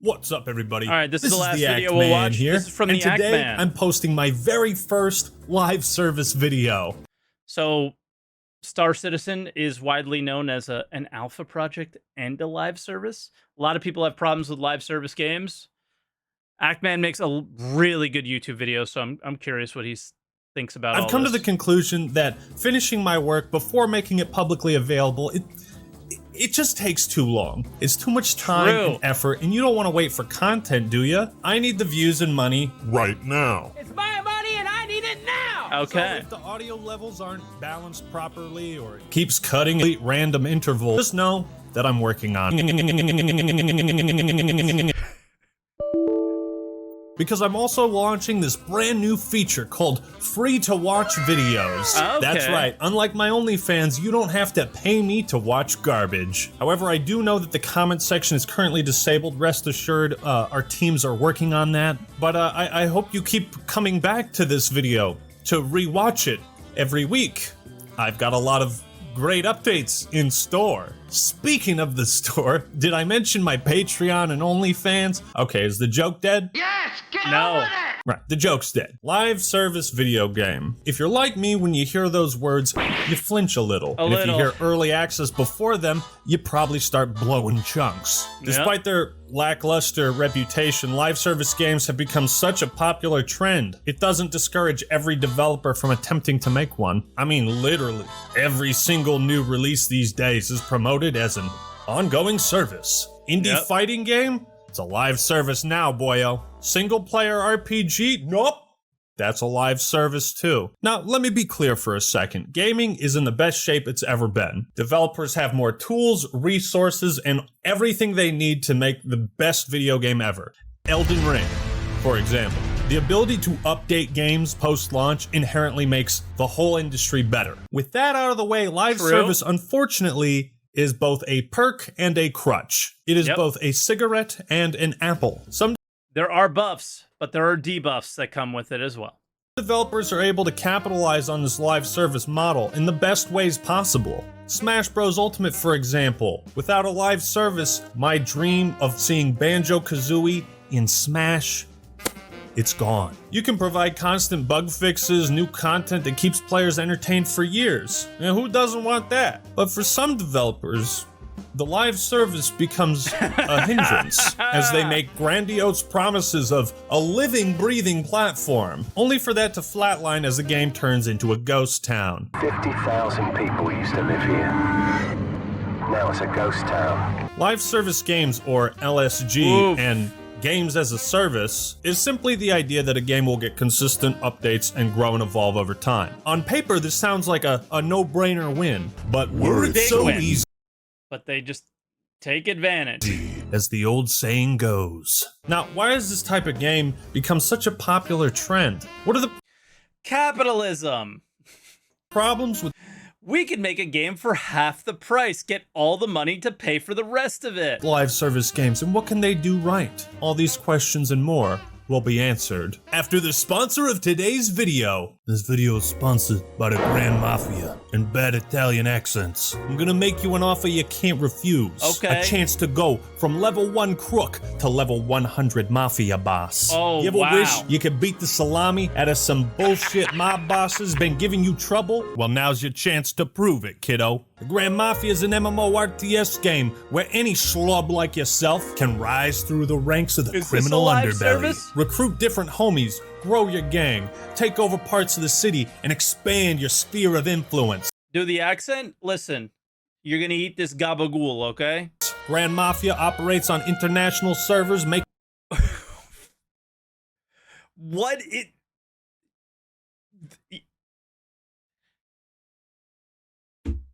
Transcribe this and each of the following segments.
What's up, everybody? All right, this is the last video TheActMan we'll watch. Here, this is from and TheActMan. Today, I'm posting my very first live service video. So, Star Citizen is widely known as an alpha project and a live service. A lot of people have problems with live service games. ActMan makes a really good YouTube video, so I'm curious what he thinks about all I've come this. to the conclusion that finishing my work before making it publicly available, it just takes too long. It's too much time and effort, and you don't want to wait for content, do you? I need the views and money right now. It's my money and I need it now! Okay. So if the audio levels aren't balanced properly or it keeps cutting at random intervals, just know that I'm working on it. Because I'm also launching this brand new feature called free-to-watch videos. Okay. That's right, unlike my OnlyFans, you don't have to pay me to watch garbage. However, I do know that the comment section is currently disabled. Rest assured, our teams are working on that. But I hope you keep coming back to this video to rewatch it every week. I've got a lot of great updates in store. Speaking of the store, did I mention my Patreon and OnlyFans? Okay, is the joke dead? Yes! Get No. over it! Right, the joke's dead. Live service video game. If you're like me, when you hear those words, you flinch a little. A and little. if you hear early access before them, you probably start blowing chunks. Despite their lackluster reputation, live service games have become such a popular trend. It doesn't discourage every developer from attempting to make one. I mean, literally, every single new release these days is promoted as an ongoing service. Indie fighting game? It's a live service now, boyo. Single player RPG? Nope. That's a live service too. Now, let me be clear for a second. Gaming is in the best shape it's ever been. Developers have more tools, resources, and everything they need to make the best video game ever. Elden Ring, for example. The ability to update games post-launch inherently makes the whole industry better. With that out of the way, live service, unfortunately, is both a perk and a crutch. It is both a cigarette and an apple. Some There are buffs, but there are debuffs that come with it as well. developers are able to capitalize on this live service model in the best ways possible. Smash Bros. Ultimate, for example. Without a live service, my dream of seeing Banjo-Kazooie in Smash, it's gone. You can provide constant bug fixes, new content that keeps players entertained for years. And who doesn't want that? But for some developers, the live service becomes a hindrance as they make grandiose promises of a living, breathing platform, only for that to flatline as the game turns into a ghost town. 50,000 people used to live here. Now it's a ghost town. Live service games, or LSG, and games as a service is simply the idea that a game will get consistent updates and grow and evolve over time. On paper, this sounds like a no-brainer win, but were it so easy, But they just take advantage. as the old saying goes. Now, why has this type of game become such a popular trend? What are the Capitalism. problems with We could make a game for half the price, get all the money to pay for the rest of it. live service games, and what can they do right? All these questions and more will be answered after the sponsor of today's video. This video is sponsored by the Grand Mafia and bad Italian accents. I'm gonna make you an offer you can't refuse. Okay. A chance to go from level 1 crook to level 100 mafia boss. Oh, you ever wow. wish you could beat the salami out of some bullshit mob bosses been giving you trouble? Well, now's your chance to prove it, kiddo. The Grand Mafia is an MMORTS game where any schlub like yourself can rise through the ranks of the Is this criminal a live underbelly. service? Recruit different homies, grow your gang, take over parts of the city, and expand your sphere of influence. Do the accent? Listen, you're gonna eat this gabagool, okay? Grand Mafia operates on international servers, making What it...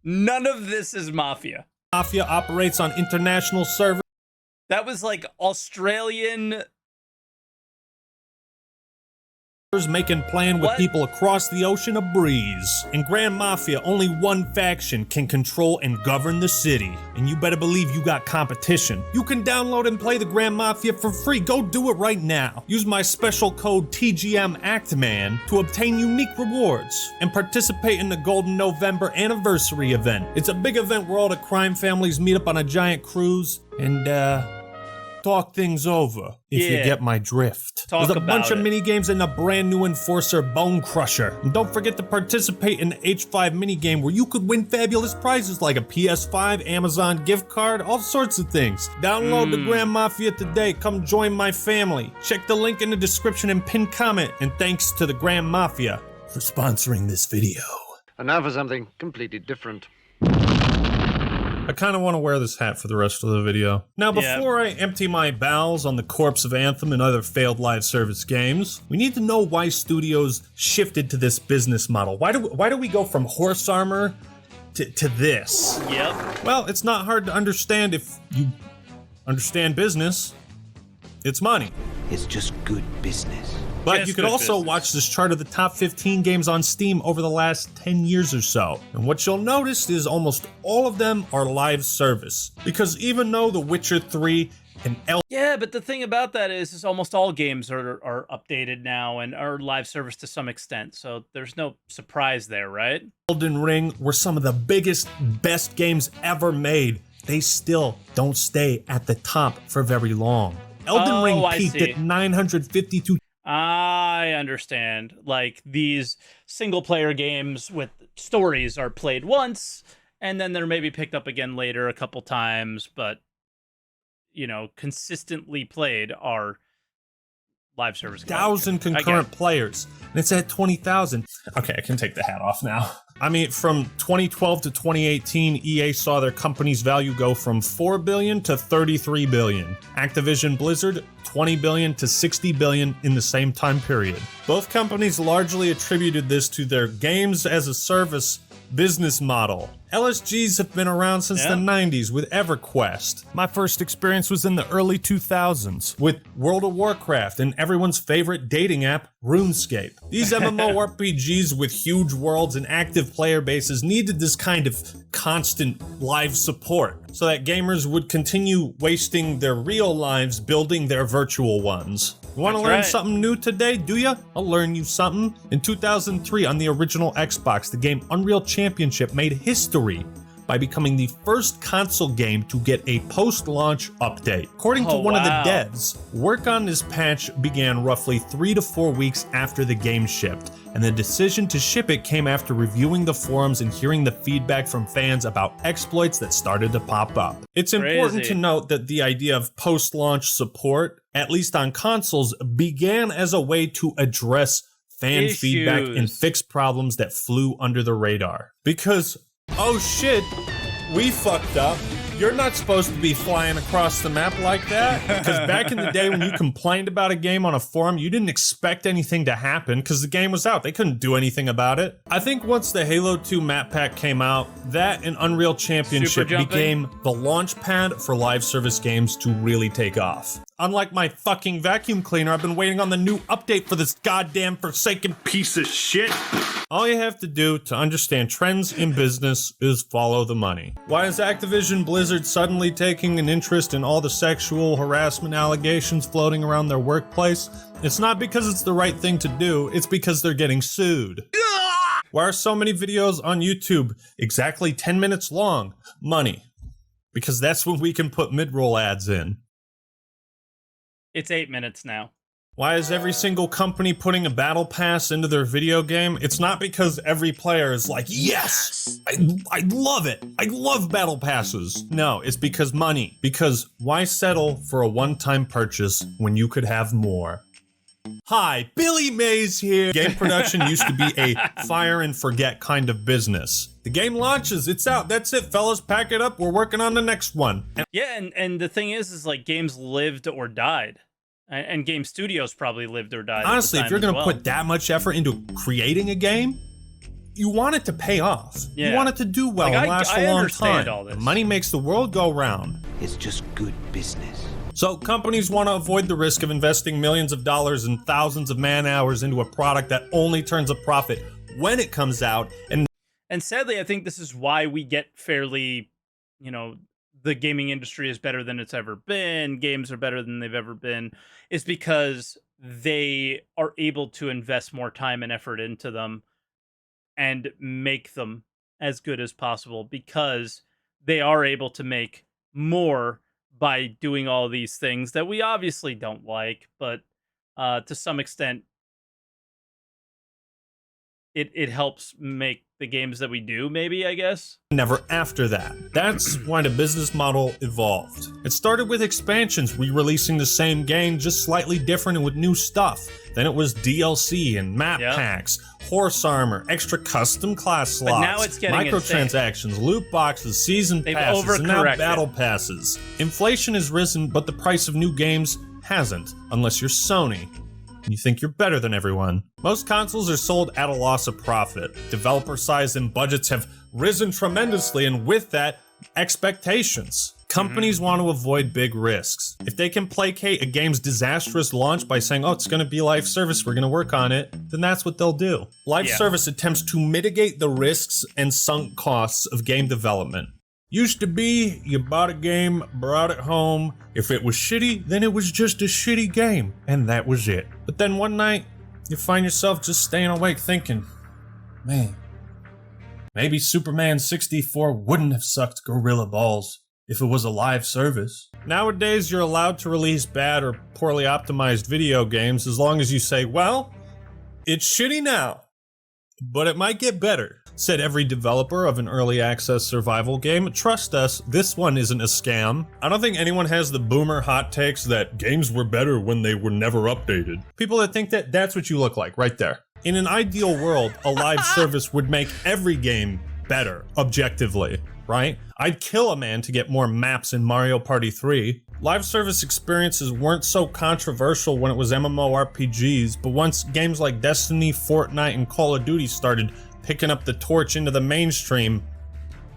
None of this is Mafia. Mafia operates on international servers. That was like Australian... Making plan with What? people across the ocean a breeze. In Grand Mafia, only one faction can control and govern the city. And you better believe you got competition. You can download and play the Grand Mafia for free. Go do it right now. Use my special code TGMActMan to obtain unique rewards and participate in the Golden November Anniversary event. It's a big event where all the crime families meet up on a giant cruise and, talk things over, if you Yeah. get my drift. Talk There's a bunch about of it. mini games and a brand new Enforcer Bone Crusher. And don't forget to participate in the H5 minigame where you could win fabulous prizes like a PS5, Amazon gift card, all sorts of things. Download the Grand Mafia today. Come join my family. Check the link in the description and pin comment. And thanks to the Grand Mafia for sponsoring this video. And now for something completely different. I kind of want to wear this hat for the rest of the video. Now, before I empty my bowels on the corpse of Anthem and other failed live service games, we need to know why studios shifted to this business model. Why do we go from horse armor to this? Yep. Well, it's not hard to understand if you understand business. It's money. It's just good business. But Yes, you could good also business. watch this chart of the top 15 games on Steam over the last 10 years or so. And what you'll notice is almost all of them are live service. Because even though The Witcher 3 and Yeah, but the thing about that is almost all games are updated now and are live service to some extent. So there's no surprise there, right? Elden Ring were some of the biggest, best games ever made, they still don't stay at the top for very long. Elden Ring I peaked see. at 952. I understand. Like, these single-player games with stories are played once, and then they're maybe picked up again later a couple times, but, you know, consistently played are live service games. 1,000 concurrent players, and it's at 20,000. Okay, I can take the hat off now. I mean, from 2012 to 2018, EA saw their company's value go from 4 billion to 33 billion. Activision Blizzard, 20 billion to 60 billion in the same time period. Both companies largely attributed this to their games as a service business model. LSGs have been around since the 90s with EverQuest. My first experience was in the early 2000s with World of Warcraft and everyone's favorite dating app, RuneScape. These MMORPGs with huge worlds and active player bases needed this kind of constant live support so that gamers would continue wasting their real lives building their virtual ones. You want to learn something new today, do ya? I'll learn you something. In 2003, on the original Xbox, the game Unreal Championship made history by becoming the first console game to get a post-launch update. According to one of the devs, work on this patch began roughly 3 to 4 weeks after the game shipped, and the decision to ship it came after reviewing the forums and hearing the feedback from fans about exploits that started to pop up. It's important to note that the idea of post-launch support, at least on consoles, began as a way to address fan feedback and fix problems that flew under the radar. Because oh shit, we fucked up. You're not supposed to be flying across the map like that. Because back in the day when you complained about a game on a forum, you didn't expect anything to happen because the game was out. They couldn't do anything about it. I think once the Halo 2 map pack came out, that and Unreal Championship became the launch pad for live service games to really take off. Unlike my fucking vacuum cleaner, I've been waiting on the new update for this goddamn forsaken piece of shit. All you have to do to understand trends in business is follow the money. Why is Activision Blizzard suddenly taking an interest in all the sexual harassment allegations floating around their workplace? It's not because it's the right thing to do, it's because they're getting sued. Why are so many videos on YouTube exactly 10 minutes long? Money. Because that's when we can put mid-roll ads in. It's 8 minutes now. Why is every single company putting a battle pass into their video game? It's not because every player is like, yes, I love it. I love battle passes. No, it's because money. Because why settle for a one-time purchase when you could have more? Hi, Billy Mays here. Game production used to be a fire and forget kind of business. The game launches, it's out, that's it, fellas, pack it up, we're working on the next one. Yeah, and the thing is like games lived or died. And game studios probably lived or died. Honestly, if you're gonna put that much effort into creating a game, you want it to pay off. Yeah. You want it to do well and last a long time. All this. Money makes the world go round. It's just good business. So companies want to avoid the risk of investing millions of dollars and thousands of man hours into a product that only turns a profit when it comes out. And sadly, I think this is why we get fairly, you know, the gaming industry is better than it's ever been, games are better than they've ever been, is because they are able to invest more time and effort into them and make them as good as possible because they are able to make more by doing all these things that we obviously don't like, but to some extent, it helps make the games that we do, maybe, I guess. Never after that. That's why the business model evolved. It started with expansions, re-releasing the same game, just slightly different and with new stuff. Then it was DLC and map packs, horse armor, extra custom class slots, but now it's getting microtransactions, loot boxes, season passes, and now battle passes. Inflation has risen, but the price of new games hasn't, unless you're Sony. You think you're better than everyone. Most consoles are sold at a loss of profit. Developer size and budgets have risen tremendously, and with that, expectations. Companies want to avoid big risks. If they can placate a game's disastrous launch by saying, oh, it's going to be live service, we're going to work on it, then that's what they'll do. Live service attempts to mitigate the risks and sunk costs of game development. Used to be, you bought a game, brought it home. If it was shitty, then it was just a shitty game, and that was it. But then one night, you find yourself just staying awake thinking, man, maybe Superman 64 wouldn't have sucked gorilla balls if it was a live service. Nowadays, you're allowed to release bad or poorly optimized video games as long as you say, well, it's shitty now, but it might get better. Said every developer of an early access survival game. Trust us, this one isn't a scam. I don't think anyone has the boomer hot takes that games were better when they were never updated. People that think that, that's what you look like, right there. In an ideal world, a live service would make every game better, objectively, right? I'd kill a man to get more maps in Mario Party 3. Live service experiences weren't so controversial when it was MMORPGs, but once games like Destiny, Fortnite, and Call of Duty started picking up the torch into the mainstream,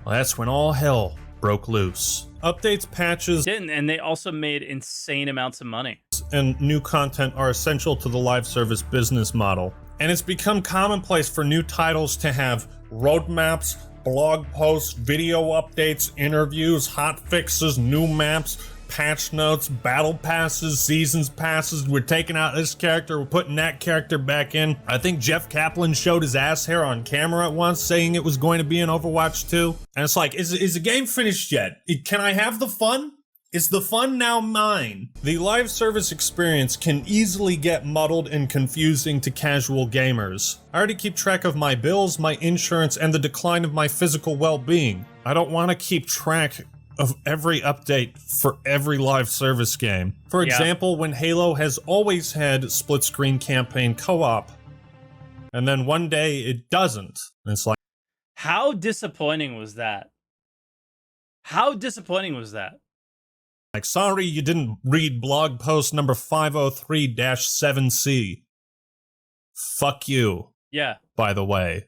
well, that's when all hell broke loose. Updates, patches, and they also made insane amounts of money. And new content are essential to the live service business model. And it's become commonplace for new titles to have roadmaps, blog posts, video updates, interviews, hot fixes, new maps, patch notes, battle passes, seasons passes. We're taking out this character, we're putting that character back in. I think Jeff Kaplan showed his ass hair on camera at once saying it was going to be in Overwatch 2. And it's like, is the game finished yet? Can I have the fun? Is the fun now mine? The live service experience can easily get muddled and confusing to casual gamers. I already keep track of my bills, my insurance, and the decline of my physical well-being. I don't want to keep track of every update for every live service game. For example, when Halo has always had split-screen campaign co-op, and then one day it doesn't. And it's like, how disappointing was that? How disappointing was that? Like, sorry you didn't read blog post number 503-7C. Fuck you. Yeah. By the way.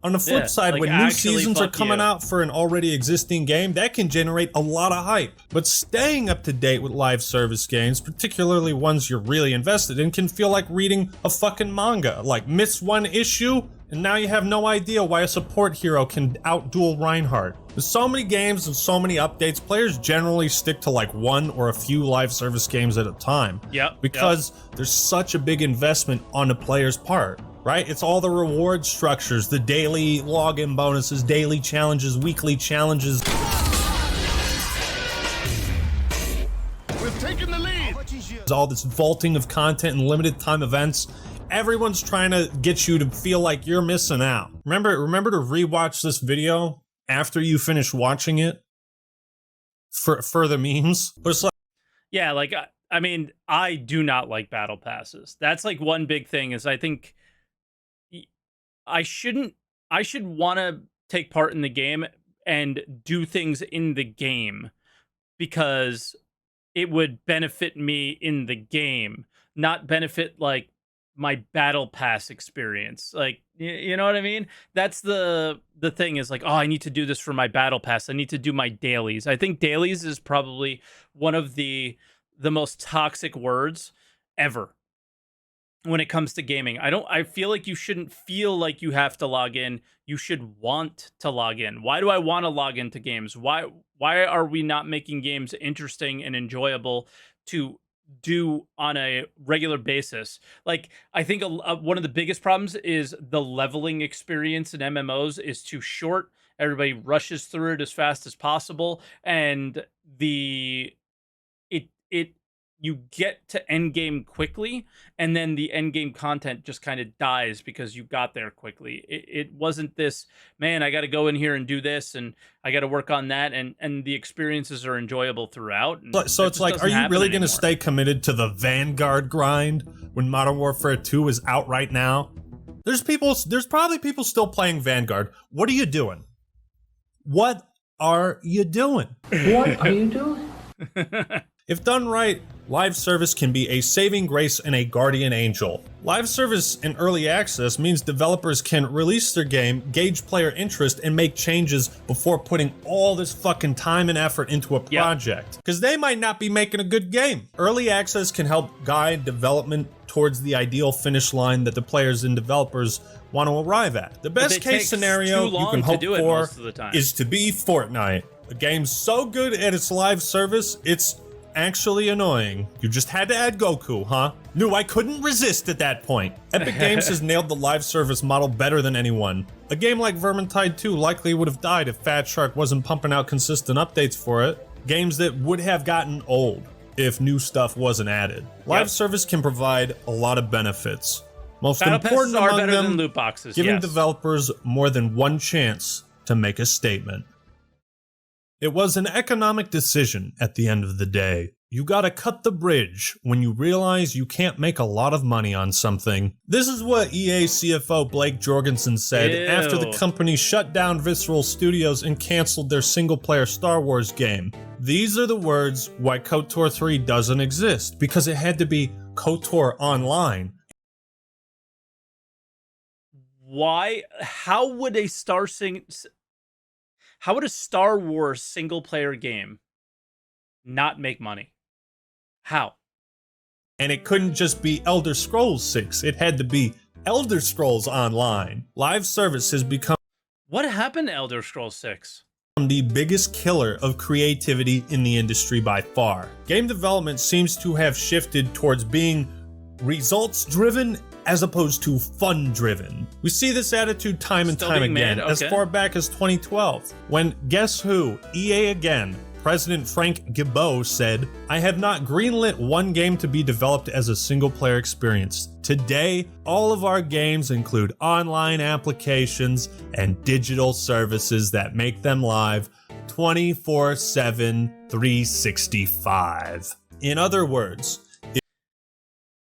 On the flip side, like, when new seasons are coming out for an already existing game, that can generate a lot of hype. But staying up to date with live service games, particularly ones you're really invested in, can feel like reading a fucking manga. Like, miss one issue, and now you have no idea why a support hero can outduel Reinhardt. With so many games and so many updates, players generally stick to like one or a few live service games at a time. Because there's such a big investment on the player's part. Right? It's all the reward structures, the daily login bonuses, daily challenges, weekly challenges. We've taken the lead. All this vaulting of content and limited time events. Everyone's trying to get you to feel like you're missing out. Remember to rewatch this video after you finish watching it for the memes. But it's like, yeah, like I mean, I do not like battle passes. That's like one big thing is I think I should want to take part in the game and do things in the game because it would benefit me in the game, not benefit like my battle pass experience. Like, you know what I mean? That's the thing is like, oh, I need to do this for my battle pass. I need to do my dailies. I think dailies is probably one of the most toxic words ever. When it comes to gaming, I feel like you shouldn't feel like you have to log in. You should want to log in. Why do I want to log into games? Why are we not making games interesting and enjoyable to do on a regular basis? Like, I think one of the biggest problems is the leveling experience in MMOs is too short. Everybody rushes through it as fast as possible. And the you get to end game quickly, and then the end game content just kind of dies because you got there quickly. It wasn't this, man, I got to go in here and do this, and I got to work on that, and the experiences are enjoyable throughout. So it's like, are you really going to stay committed to the Vanguard grind when Modern Warfare 2 is out right now? There's probably people still playing Vanguard. What are you doing? What are you doing? What are you doing? If done right, live service can be a saving grace and a guardian angel. Live service in early access means developers can release their game, gauge player interest, and make changes before putting all this fucking time and effort into a project. Because they might not be making a good game. Early access can help guide development towards the ideal finish line that the players and developers want to arrive at. The best case scenario you can hope for is to be Fortnite. A game so good at its live service, it's actually annoying. You just had to add Goku, huh? Knew I couldn't resist at that point. Epic Games has nailed the live service model better than anyone. A game like Vermintide 2 likely would have died if Fat Shark wasn't pumping out consistent updates for it. Games that would have gotten old if new stuff wasn't added. Live service can provide a lot of benefits. Most important among them, loot boxes, giving developers more than one chance to make a statement. It was an economic decision at the end of the day. You gotta cut the bridge when you realize you can't make a lot of money on something. This is what EA CFO Blake Jorgensen said after the company shut down Visceral Studios and canceled their single-player Star Wars game. These are the words why KOTOR 3 doesn't exist, because it had to be KOTOR Online. Why? How would a Star Wars single-player game not make money? How? And it couldn't just be Elder Scrolls 6. It had to be Elder Scrolls Online. Live service has become What happened to Elder Scrolls 6? The biggest killer of creativity in the industry by far. Game development seems to have shifted towards being results-driven as opposed to fun-driven. We see this attitude time and time again, as far back as 2012, when, guess who, EA again, President Frank Gibeau said, "I have not greenlit one game to be developed as a single-player experience. Today, all of our games include online applications and digital services that make them live 24/7, 365. In other words,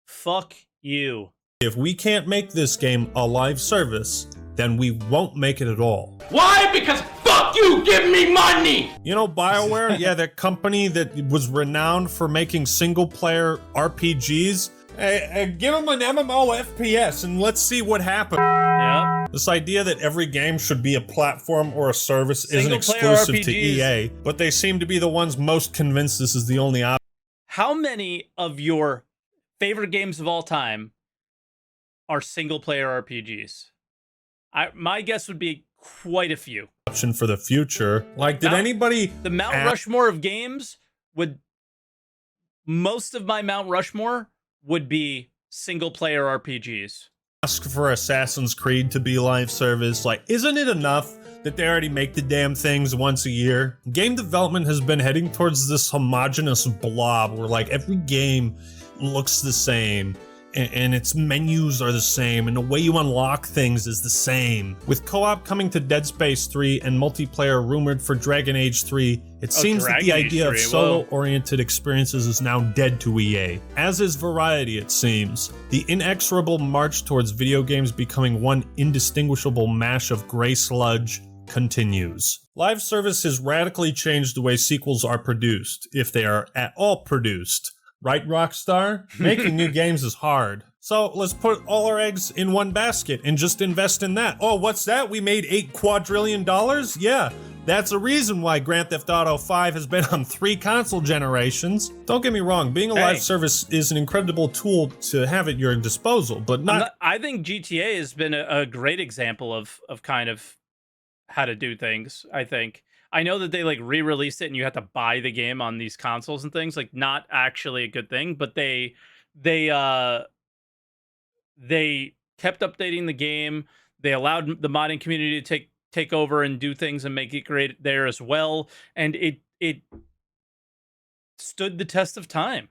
fuck you. If we can't make this game a live service, then we won't make it at all." Why? Because fuck you, give me money! You know BioWare? Yeah, that company that was renowned for making single-player RPGs. Give them an MMO FPS and let's see what happens. Yeah. This idea that every game should be a platform or a service isn't exclusive to EA, but they seem to be the ones most convinced this is the only option. How many of your favorite games of all time are single-player RPGs? My guess would be quite a few. Option for the future. Like, did anybody... The Mount Rushmore of games would... Most of my Mount Rushmore would be single-player RPGs. Ask for Assassin's Creed to be live service. Like, isn't it enough that they already make the damn things once a year? Game development has been heading towards this homogenous blob where, like, every game looks the same. And its menus are the same, and the way you unlock things is the same. With co-op coming to Dead Space 3 and multiplayer rumored for Dragon Age 3, it seems that the idea of solo-oriented experiences is now dead to EA. As is variety, it seems. The inexorable march towards video games becoming one indistinguishable mash of gray sludge continues. Live service has radically changed the way sequels are produced, if they are at all produced. Right, Rockstar? Making new games is hard. So let's put all our eggs in one basket and just invest in that. Oh, what's that? We made $8 quadrillion? Yeah, that's a reason why Grand Theft Auto 5 has been on 3 console generations. Don't get me wrong, being a live service is an incredible tool to have at your disposal, but not... I think GTA has been a great example of kind of how to do things, I think. I know that they like re-released it and you have to buy the game on these consoles and things, like not actually a good thing, but they kept updating the game. They allowed the modding community to take over and do things and make it great there as well. And it stood the test of time,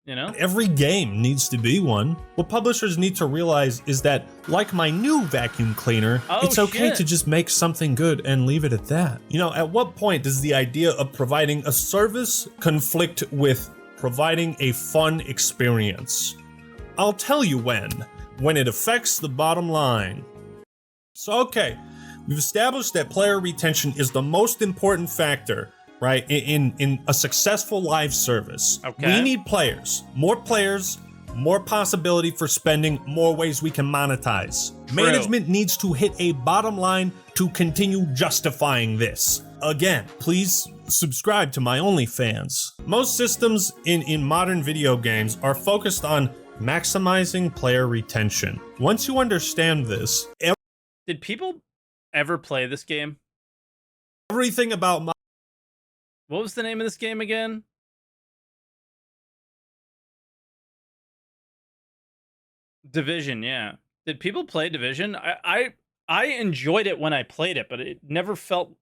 you know? Every game needs to be one. What publishers need to realize is that, like my new vacuum cleaner, it's okay to just make something good and leave it at that. You know, at what point does the idea of providing a service conflict with providing a fun experience? I'll tell you when it affects the bottom line. So, okay, we've established that player retention is the most important factor, right, in a successful live service. Okay. We need players, more possibility for spending, more ways we can monetize. True. Management needs to hit a bottom line to continue justifying this. Again, please subscribe to my OnlyFans. Most systems in modern video games are focused on maximizing player retention. Once you understand this, Did people ever play this game? everything about What was the name of this game again? Division, yeah. Did people play Division? I enjoyed it when I played it, but it never felt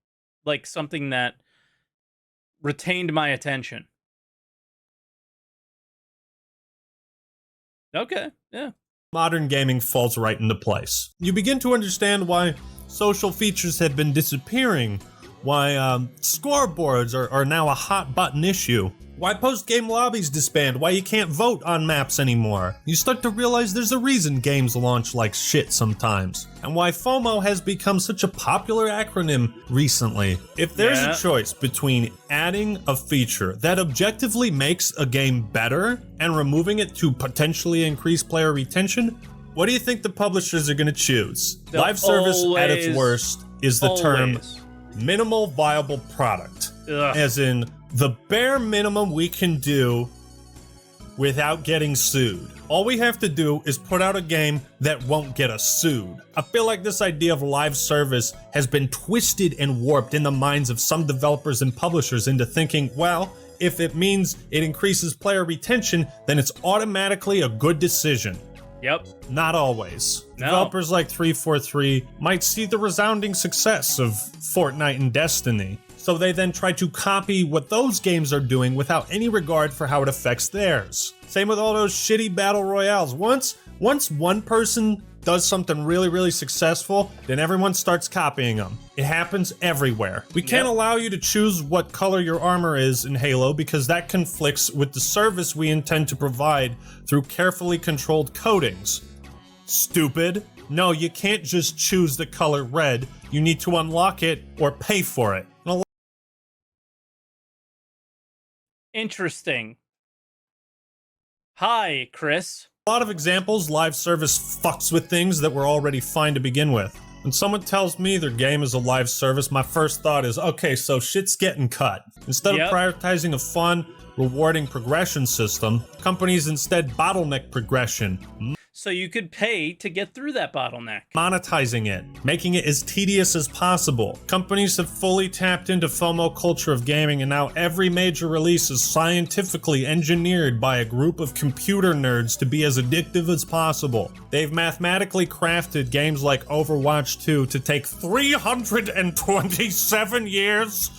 like something that retained my attention. Okay, yeah. modern gaming falls right into place. You begin to understand why social features have been disappearing, why scoreboards are now a hot button issue, why post-game lobbies disband, why you can't vote on maps anymore. You start to realize there's a reason games launch like shit sometimes, and why FOMO has become such a popular acronym recently. If there's a choice between adding a feature that objectively makes a game better and removing it to potentially increase player retention, what do you think the publishers are going to choose? Live service at its worst is the term minimal viable product. As in, the bare minimum we can do without getting sued. All we have to do is put out a game that won't get us sued. I feel like this idea of live service has been twisted and warped in the minds of some developers and publishers into thinking, well, if it means it increases player retention, then it's automatically a good decision. Yep. Not always. No. Developers like 343 might see the resounding success of Fortnite and Destiny, so they then try to copy what those games are doing without any regard for how it affects theirs. Same with all those shitty battle royales. Once one person does something really, really successful, then everyone starts copying them. It happens everywhere. We can't allow you to choose what color your armor is in Halo because that conflicts with the service we intend to provide through carefully controlled coatings. Stupid. No, you can't just choose the color red. You need to unlock it or pay for it. Interesting. Hi, Chris. A lot of examples, live service fucks with things that were already fine to begin with. When someone tells me their game is a live service, my first thought is, okay, so shit's getting cut. Instead of prioritizing a fun, rewarding progression system, companies instead bottleneck progression. So you could pay to get through that bottleneck. Monetizing it, making it as tedious as possible. Companies have fully tapped into FOMO culture of gaming, and now every major release is scientifically engineered by a group of computer nerds to be as addictive as possible. They've mathematically crafted games like Overwatch 2 to take 327 years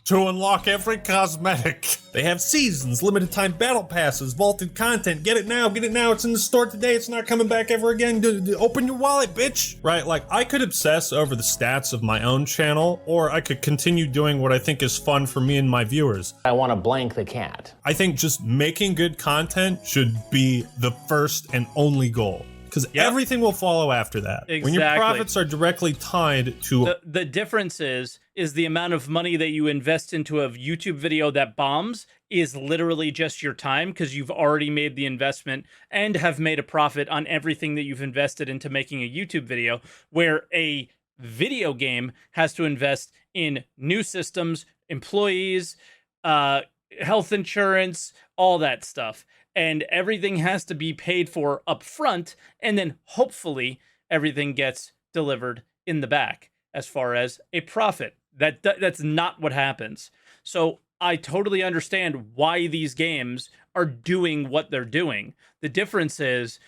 to unlock every cosmetic. They have seasons, limited time battle passes, vaulted content. Get it now, it's in the store today, it's not coming back ever again. Open your wallet, bitch. Right, like I could obsess over the stats of my own channel, or I could continue doing what I think is fun for me and my viewers. I want to blank the cat. I think just making good content should be the first and only goal. Because everything will follow after that. Exactly. When your profits are directly tied to... The difference is the amount of money that you invest into a YouTube video that bombs is literally just your time, because you've already made the investment and have made a profit on everything that you've invested into making a YouTube video, where a video game has to invest in new systems, employees, health insurance, all that stuff. And everything has to be paid for up front, and then hopefully everything gets delivered in the back as far as a profit. That's not what happens. So I totally understand why these games are doing what they're doing. The difference is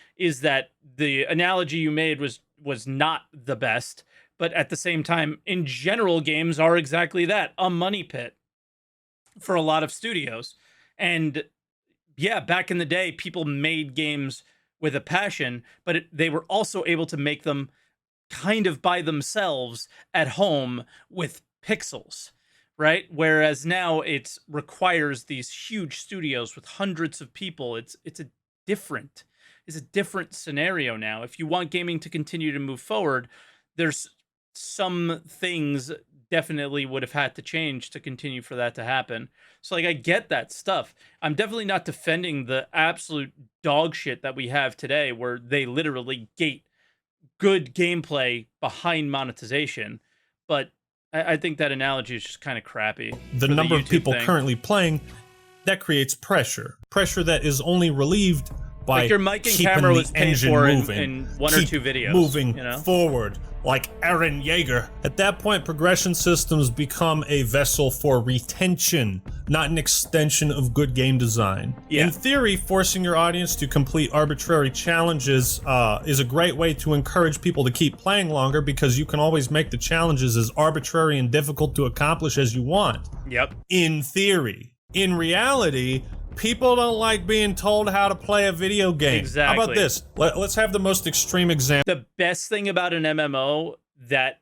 that the analogy you made was not the best, but at the same time, in general, games are exactly that, a money pit for a lot of studios. And yeah, back in the day, people made games with a passion, but they were also able to make them kind of by themselves at home with pixels, right? Whereas now it requires these huge studios with hundreds of people. It's a different scenario now. If you want gaming to continue to move forward, there's some things definitely would have had to change to continue for that to happen. So like, I get that stuff. I'm definitely not defending the absolute dog shit that we have today, where they literally gate good gameplay behind monetization. But I think that analogy is just kind of crappy. The number of people currently playing, that creates pressure. Pressure that is only relieved by like your mic and keeping camera the was paid engine for moving, in one or two videos. Moving you know? forward, like Eren Yeager. At that point, progression systems become a vessel for retention, not an extension of good game design. Yeah. In theory, forcing your audience to complete arbitrary challenges is a great way to encourage people to keep playing longer, because you can always make the challenges as arbitrary and difficult to accomplish as you want. Yep. In theory. In reality, people don't like being told how to play a video game. Exactly. How about this? Let's have the most extreme example. The best thing about an MMO that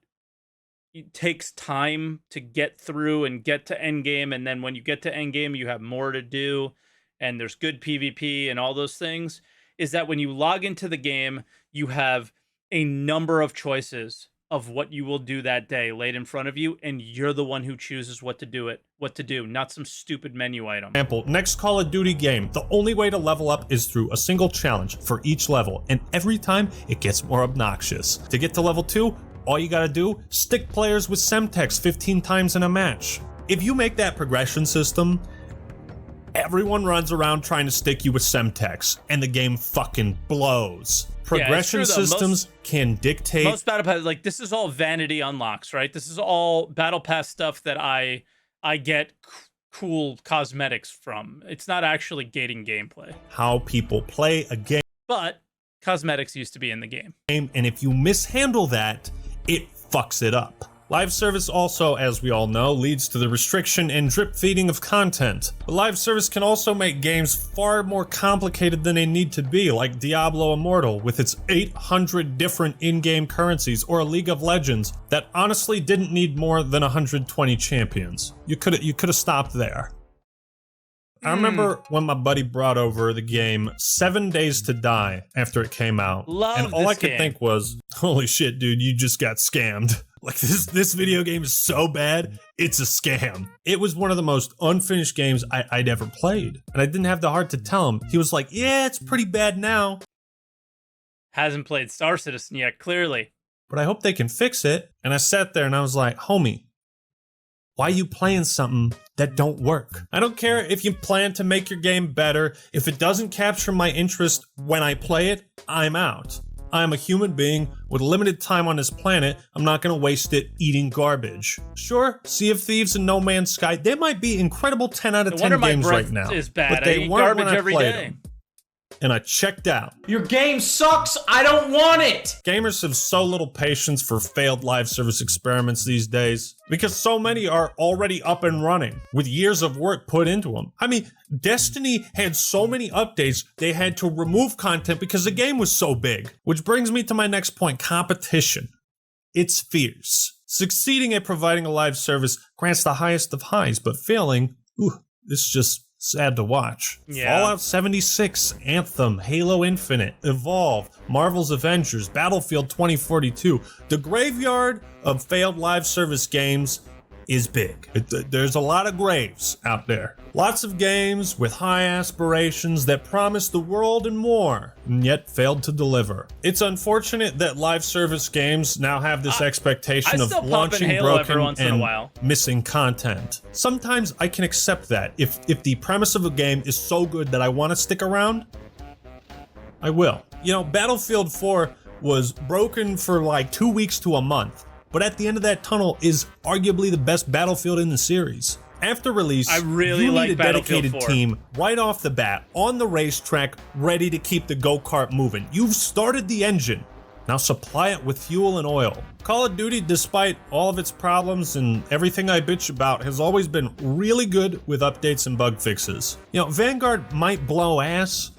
it takes time to get through and get to endgame, and then when you get to endgame, you have more to do, and there's good PvP and all those things, is that when you log into the game, you have a number of choices of what you will do that day laid in front of you, and you're the one who chooses what to do, not some stupid menu item. Example, next Call of Duty game, the only way to level up is through a single challenge for each level, and every time it gets more obnoxious. To get to level 2, all you gotta do, stick players with Semtex 15 times in a match. If you make that progression system, everyone runs around trying to stick you with Semtex, and the game fucking blows. Progression systems can dictate. Most Battle Pass, like, this is all vanity unlocks, right? This is all Battle Pass stuff that I get cool cosmetics from. It's not actually gating gameplay. How people play a game. But cosmetics used to be in the game. And if you mishandle that, it fucks it up. Live service also, as we all know, leads to the restriction and drip feeding of content. But live service can also make games far more complicated than they need to be, like Diablo Immortal with its 800 different in-game currencies, or League of Legends that honestly didn't need more than 120 champions. You could have stopped there. I remember when my buddy brought over the game 7 Days to Die after it came out. And all I could think was, holy shit, dude, you just got scammed. Like, this video game is so bad, it's a scam. It was one of the most unfinished games I'd ever played. And I didn't have the heart to tell him. He was like, yeah, it's pretty bad now. Hasn't played Star Citizen yet, clearly. But I hope they can fix it. And I sat there and I was like, homie, why are you playing something that don't work? I don't care if you plan to make your game better. If it doesn't capture my interest when I play it, I'm out. I'm a human being with limited time on this planet. I'm not gonna waste it eating garbage. Sure, Sea of Thieves and No Man's Sky, they might be incredible 10 out of 10 games right now. Is bad. But they I eat weren't garbage when I every played day. them. And I checked out. Your game sucks. I don't want it. Gamers have so little patience for failed live service experiments these days, because so many are already up and running with years of work put into them. I mean, Destiny had so many updates, they had to remove content because the game was so big. Which brings me to my next point, competition. It's fierce. Succeeding at providing a live service grants the highest of highs, but failing, it's just sad to watch. Yeah. Fallout 76, Anthem, Halo Infinite, Evolve, Marvel's Avengers, Battlefield 2042. The graveyard of failed live service games is big. There's a lot of graves out there. Lots of games with high aspirations that promise the world and more, and yet failed to deliver. It's unfortunate that live service games now have this expectation of launching broken and missing content. Sometimes I can accept that. If the premise of a game is so good that I want to stick around, I will. You know, Battlefield 4 was broken for like 2 weeks to a month. But at the end of that tunnel is arguably the best Battlefield in the series. After release, I really you like need a dedicated Battlefield 4. team right off the bat, on the racetrack, ready to keep the go-kart moving. You've started the engine. Now supply it with fuel and oil. Call of Duty, despite all of its problems and everything I bitch about, has always been really good with updates and bug fixes. You know, Vanguard might blow ass,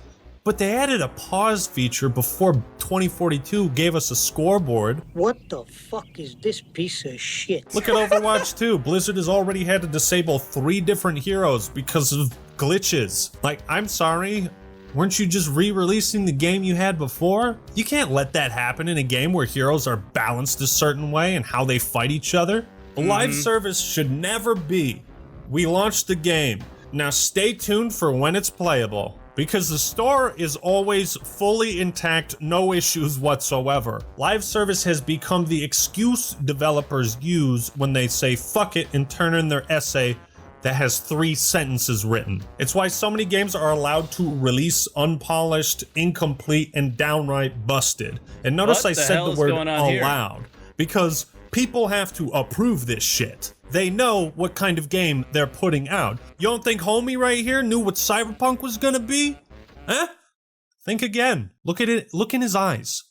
but they added a pause feature before 2042 gave us a scoreboard. What the fuck is this piece of shit? Look at Overwatch 2. Blizzard has already had to disable 3 different heroes because of glitches. Like, I'm sorry, weren't you just re-releasing the game you had before? You can't let that happen in a game where heroes are balanced a certain way and how they fight each other. A live service should never be, we launched the game, now stay tuned for when it's playable. Because the store is always fully intact, no issues whatsoever. Live service has become the excuse developers use when they say fuck it and turn in their essay that has 3 sentences written. It's why so many games are allowed to release unpolished, incomplete, and downright busted. And notice I said the word allowed, because people have to approve this shit. They know what kind of game they're putting out. You don't think homie right here knew what Cyberpunk was gonna be? Huh? Think again. Look at it. Look in his eyes.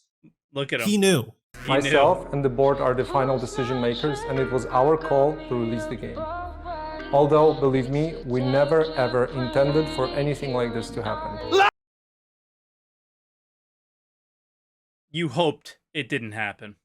Look at him. He knew. Myself and the board are the final decision makers, and it was our call to release the game. Although, believe me, we never ever intended for anything like this to happen. You hoped it didn't happen.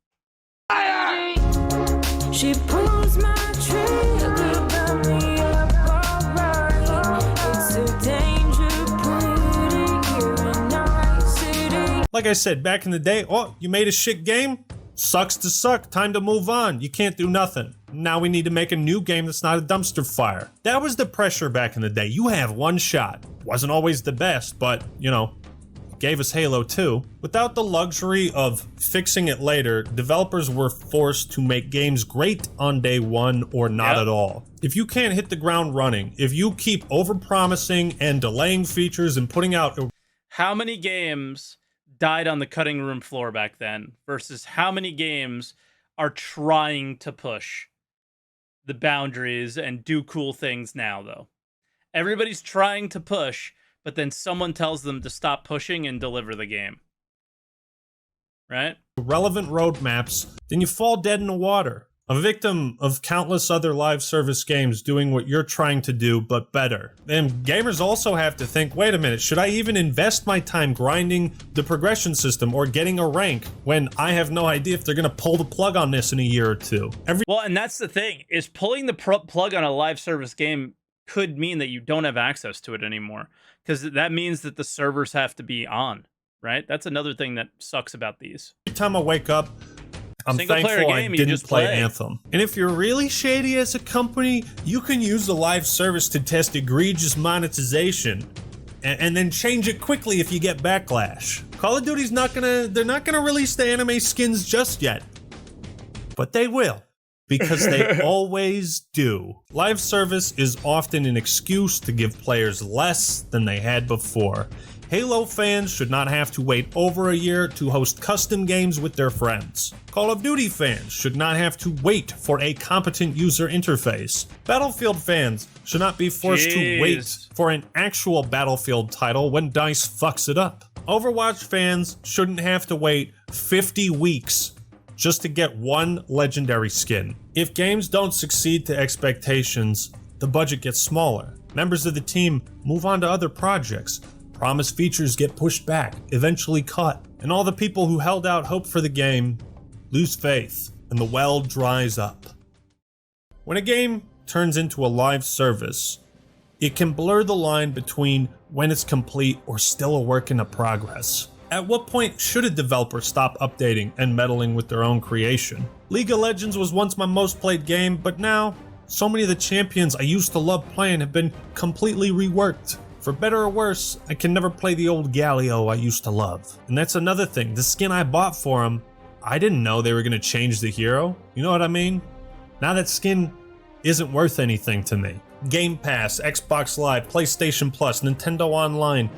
She pulls my trigger, got me up alright. It's a danger putting you in nice city. Like I said, back in the day, oh, you made a shit game? Sucks to suck, time to move on. You can't do nothing. Now we need to make a new game that's not a dumpster fire. That was the pressure back in the day. You have one shot. Wasn't always the best, but, you know, gave us Halo 2. Without the luxury of fixing it later, developers were forced to make games great on day one or not at all. If you can't hit the ground running, if you keep overpromising and delaying features and putting out... How many games died on the cutting room floor back then versus how many games are trying to push the boundaries and do cool things now, though? Everybody's trying to push, but then someone tells them to stop pushing and deliver the game. Right? Relevant roadmaps, then you fall dead in the water. A victim of countless other live service games doing what you're trying to do, but better. And gamers also have to think, wait a minute, should I even invest my time grinding the progression system or getting a rank when I have no idea if they're gonna pull the plug on this in a year or two? Well, and that's the thing, is pulling the plug on a live service game could mean that you don't have access to it anymore. Because that means that the servers have to be on, right? That's another thing that sucks about these. Every time I wake up, I'm thankful I didn't play Anthem. And if you're really shady as a company, you can use the live service to test egregious monetization and then change it quickly if you get backlash. Call of Duty's they're not gonna release the anime skins just yet, but they will. Because they always do. Live service is often an excuse to give players less than they had before. Halo fans should not have to wait over a year to host custom games with their friends. Call of Duty fans should not have to wait for a competent user interface. Battlefield fans should not be forced to wait for an actual Battlefield title when DICE fucks it up. Overwatch fans shouldn't have to wait 50 weeks just to get one legendary skin. If games don't succeed to expectations, the budget gets smaller. Members of the team move on to other projects. Promised features get pushed back, eventually cut, and all the people who held out hope for the game lose faith, and the well dries up. When a game turns into a live service, it can blur the line between when it's complete or still a work in progress. At what point should a developer stop updating and meddling with their own creation? League of Legends was once my most played game, but now, so many of the champions I used to love playing have been completely reworked. For better or worse, I can never play the old Galio I used to love. And that's another thing, the skin I bought for him, I didn't know they were gonna change the hero. You know what I mean? Now that skin isn't worth anything to me. Game Pass, Xbox Live, PlayStation Plus, Nintendo Online.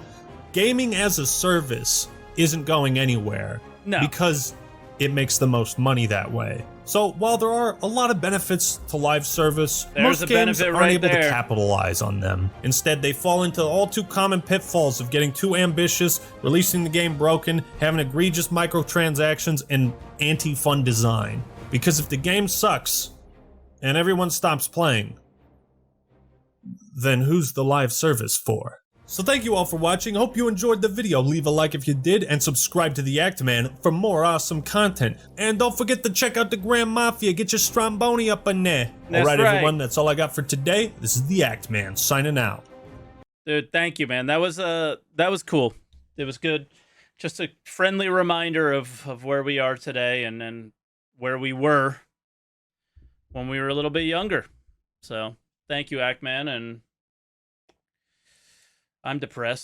Gaming as a service isn't going anywhere. No. Because it makes the most money that way. So while there are a lot of benefits to live service, There's most a games benefit aren't right able to there. capitalize on them. Instead, they fall into all too common pitfalls of getting too ambitious, releasing the game broken, having egregious microtransactions, and anti-fun design. Because if the game sucks, and everyone stops playing, then who's the live service for? So thank you all for watching. Hope you enjoyed the video. Leave a like if you did, and subscribe to TheActMan for more awesome content. And don't forget to check out the Grand Mafia. Get your Stromboni up in there. That's Alright, right. everyone, that's all I got for today. This is TheActMan signing out. Dude, thank you, man. That was cool. It was good. Just a friendly reminder of where we are today and where we were when we were a little bit younger. So thank you, Actman, and I'm depressed.